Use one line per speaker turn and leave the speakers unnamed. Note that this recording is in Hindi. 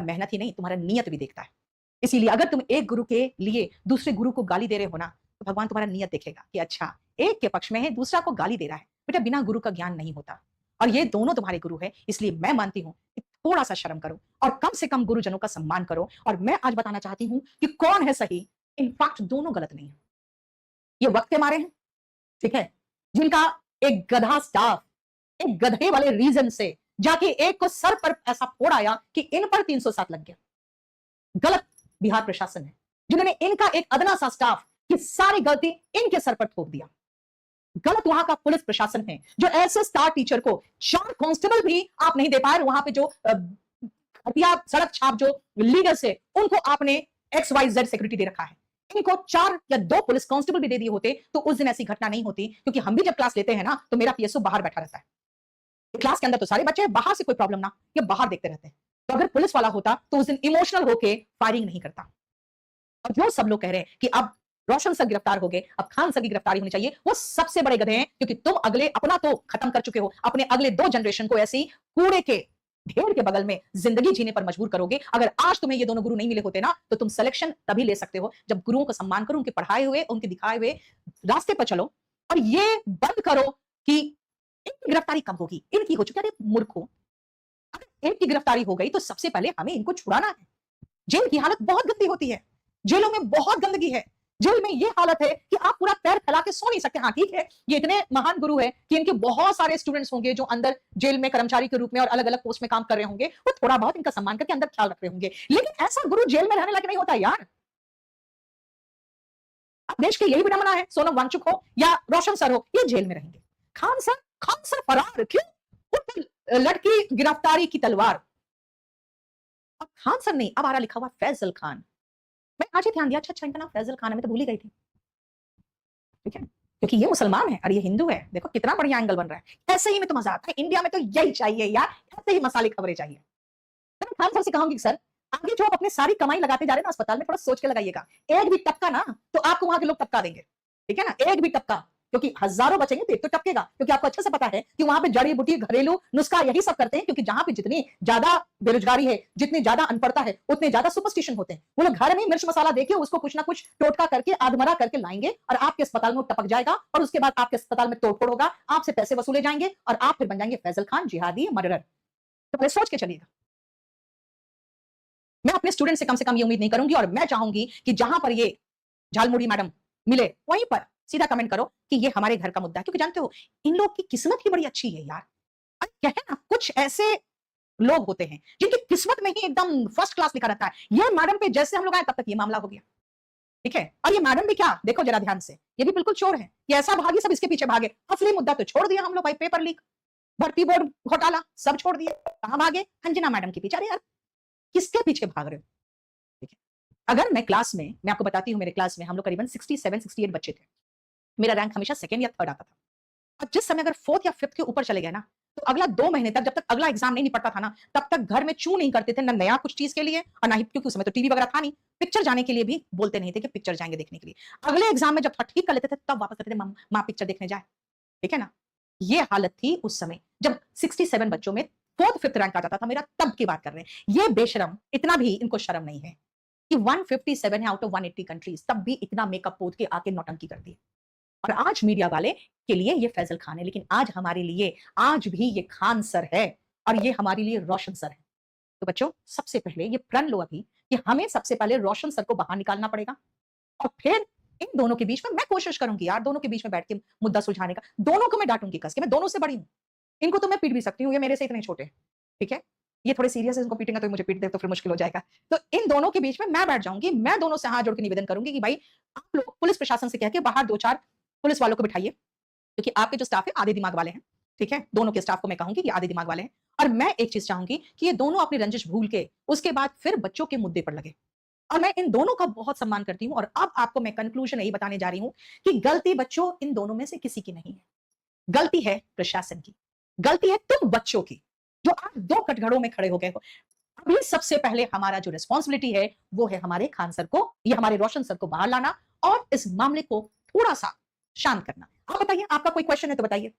मेहनत ही नहीं, तुम्हारा नियत भी देखता है। इसीलिए अगर तुम एक गुरु के लिए दूसरे गुरु को गाली दे रहे हो ना, तो भगवान तुम्हारा नियत देखेगा कि अच्छा, एक के पक्ष में है, दूसरा को गाली दे रहा है। बेटा, बिना गुरु का ज्ञान नहीं होता, और ये दोनों तुम्हारे गुरु हैं। इसलिए मैं मानती हूँ कि थोड़ा सा शर्म करो और कम से कम गुरुजनों का सम्मान करो। और मैं आज बताना चाहती हूँ कि कौन है सही। इनफैक्ट दोनों गलत नहीं है। ये वक्त के मारे हैं, ठीक है, जिनका एक गधा स्टाफ एक गधे वाले रीजन से जाके एक को सर पर ऐसा फोड़ आया कि इन पर 307 लग गया। गलत बिहार प्रशासन है, जिन्होंने इनका एक अदना सा स्टाफ की सारी गलती इनके सर पर थोप दिया। गलत वहां का पुलिस प्रशासन है, जो ऐसे स्टार टीचर को 4 कांस्टेबल भी आप नहीं दे पाए। वहां पे जो हटिया सड़क छाप जो लीडर्स है, उनको आपने XYZ सिक्योरिटी दे रखा है। इनको 4 या 2 पुलिस कांस्टेबल भी दे दिए होते तो उस दिन ऐसी घटना नहीं होती। क्योंकि हम भी जब क्लास लेते हैं ना, तो मेरा PSO बाहर बैठा रहता है। क्लास के अंदर तो सारे बच्चे, बाहर से कोई प्रॉब्लम ना, ये बाहर देखते रहते हैं। तो अगर पुलिस वाला होता तो उस दिन इमोशनल होके फायरिंग नहीं करता। और जो सब लोग कह रहे हैं कि अब रोशन सर गिरफ्तार हो गए, अब खान सर की गिरफ्तारी होनी चाहिए, वो सबसे बड़े गधे हैं। क्योंकि तुम अगले अपना तो खत्म कर चुके हो, अपने अगले 2 जनरेशन को ऐसी कूड़े के ढेर के बगल में जिंदगी जीने पर मजबूर करोगे। अगर आज तुम्हें ये दोनों गुरु नहीं मिले होते ना, तो तुम सिलेक्शन तभी ले सकते हो जब गुरुओं का सम्मान करो, उनके पढ़ाए हुए, उनके दिखाए हुए रास्ते पर चलो। और ये बंद करो कि इनकी गिरफ्तारी कब होगी, इनकी हो चुकी है। अरे मूर्खों, अगर एक की गिरफ्तारी हो गई तो सबसे पहले हमें इनको छुड़ाना है। जेल की हालत बहुत गंदी होती है, जेलों में बहुत गंदगी है। जेल में ये हालत है कि आप पूरा पैर फैला के सो नहीं सकते। हाँ ठीक है, ये इतने महान गुरु है कि इनके बहुत सारे स्टूडेंट्स होंगे जो अंदर जेल में कर्मचारी के रूप में और अलग अलग पोस्ट में काम कर रहे होंगे, वो थोड़ा बहुत इनका सम्मान करके अंदर ख्याल रख रहे होंगे। लेकिन ऐसा गुरु जेल में रहने लायक नहीं होता यार। अब देश के यही विडंबना है, सोनम वांगचुक हो या रोशन सर हो, ये जेल में रहेंगे। खान सर फरार क्यों? लड़की गिरफ्तारी की तलवार। अब खान सर नहीं, अब आ रहा लिखा हुआ फैजल खान। मैं आज ही ध्यान दिया, अच्छा इनका नाम फैजल खान है, मैं तो भूल ही गई थी। ठीक है, क्योंकि ये मुसलमान है और ये हिंदू है। देखो कितना बढ़िया एंगल बन रहा है। ऐसे ही में तो मजा आता है। इंडिया में तो यही चाहिए यार, ऐसे ही मसाले खबरें चाहिए। तो मैं खान सर से कहूंगी सर, आगे जो आप अपनी सारी कमाई लगाते जा रहे हैं ना अस्पताल में, थोड़ा सोच के लगाइएगा। एक भी टपका ना तो आपको वहां के लोग टपका देंगे, ठीक है ना, एक भी टपका। क्योंकि हजारों बचेंगे तो एक तो टपकेगा। क्योंकि आपको अच्छे से पता है कि वहां पे जड़ी बूटी, घरेलू नुस्खा यही सब करते हैं। क्योंकि जहां पे जितनी ज्यादा बेरोजगारी है, जितनी ज्यादा अनपढ़ता है, उतने ज्यादा सुपरस्टिशन होते हैं। वो लोग घर में मिर्च मसाला देके उसको कुछ ना कुछ टोटका करके आधमरा करके लाएंगे और आपके अस्पताल में टपक जाएगा। और उसके बाद आपके अस्पताल में तोड़फोड़ होगा, आपसे पैसे वसूले जाएंगे और आप फिर बन जाएंगे फैजल खान, जिहादी, मर्डरर। तो पहले सोच के चलिएगा। मैं अपने स्टूडेंट से कम ये उम्मीद नहीं करूंगी। और मैं चाहूंगी कि जहां पर ये झालमुड़ी मैडम मिले, वहीं पर सीधा कमेंट करो कि ये हमारे घर का मुद्दा है। क्योंकि जानते हो, इन लोग की किस्मत ही बड़ी अच्छी है यार। क्या है ना, कुछ ऐसे लोग होते हैं जिनकी किस्मत में ही एकदम फर्स्ट क्लास लिखा रहता है। ये मैडम पे जैसे हम लोग आए तब तक ये मामला हो गया, ठीक है। और ये मैडम भी क्या, देखो जरा ध्यान से, ये भी बिल्कुल चोर है। ये ऐसा भागे, सब इसके पीछे भागे। असली मुद्दा तो छोड़ दिया हम लोग भाई, पेपर लीक, भर्ती बोर्ड घोटाला, सब छोड़ दिए। कहां भागे? अंजना मैडम के पीछे। अरे यार, किसके पीछे भाग रहे हो? ठीक है, अगर मैं क्लास में, मैं आपको बताती हूँ, मेरे क्लास में हम लोग करीबन 67-68 बच्चे थे। मेरा रैंक हमेशा सेकंड या थर्ड आता था। और जिस समय अगर 4th या 5th के ऊपर चले गए ना, तो अगला 2 महीने तक, जब तक अगला एग्जाम नहीं निपटता था ना, तब तक घर में चू नहीं करते थे, ना नया कुछ चीज के लिए, और ना ही, क्योंकि उस समय तो टीवी वगैरह था नहीं, पिक्चर जाने के लिए भी बोलते नहीं थे कि पिक्चर जाएंगे देखने के लिए। अगले एग्जाम में जब ठीक कर लेते थे, तब वापस कहते थे माँ पिक्चर देखने जाए, ठीक है ना। ये हालत थी उस समय जब 67 बच्चों में 4th 5th रैंक आ जाता था मेरा, तब की बात कर रहे हैं। ये बेशरम, इतना भी इनको शर्म नहीं है कि 157 है आउट ऑफ 180 कंट्रीज, तब भी इतना मेकअप पोत के आके नौटंकी करती है। और आज मीडिया वाले के लिए ये फैजल खान है, लेकिन आज हमारे लिए आज भी ये खान सर है, और ये हमारे लिए रोशन सर है। तो बच्चों, सबसे पहले ये प्रण लो अभी कि हमें सबसे पहले रोशन सर को बाहर निकालना पड़ेगा, और फिर इन दोनों के बीच में मैं कोशिश करूंगी यार, दोनों के बीच में बैठ के मुद्दा सुलझाने का। दोनों को मैं डांटूंगी कस के, मैं दोनों से बड़ी हूं। इनको तो मैं पीट भी सकती हूँ, ये मेरे से इतने छोटे हैं, ठीक है। ये थोड़े सीरियस है, इनको पीटेंगे तो मुझे पीट दे तो फिर मुश्किल हो जाएगा। तो इन दोनों के बीच में मैं बैठ जाऊंगी। मैं दोनों से हाथ जोड़ के निवेदन करूंगी कि भाई, आप लोग पुलिस प्रशासन से कह के बाहर 2-4 पुलिस वालों को बिठाइए, क्योंकि आपके जो स्टाफ है आधे दिमाग वाले हैं, ठीक है। दोनों के स्टाफ को मैं कहूंगी कि आधे दिमाग वाले हैं। और मैं एक चीज चाहूंगी कि ये दोनों अपनी रंजिश भूल के उसके बाद फिर बच्चों के मुद्दे पर लगे। और मैं इन दोनों का बहुत सम्मान करती हूं। और अब आपको मैं कंक्लूजन यही बताने जा रही हूं कि गलती बच्चों इन दोनों में से किसी की नहीं है, गलती है प्रशासन की, गलती है तुम बच्चों की, जो आज 2 कटघड़ों में खड़े हो गए हो। अभी सबसे पहले हमारा जो रिस्पॉन्सिबिलिटी है, वो है हमारे खान सर को, या हमारे रोशन सर को बाहर लाना और इस मामले को थोड़ा सा शांत करना। आप बताइए, आपका कोई क्वेश्चन है तो बताइए।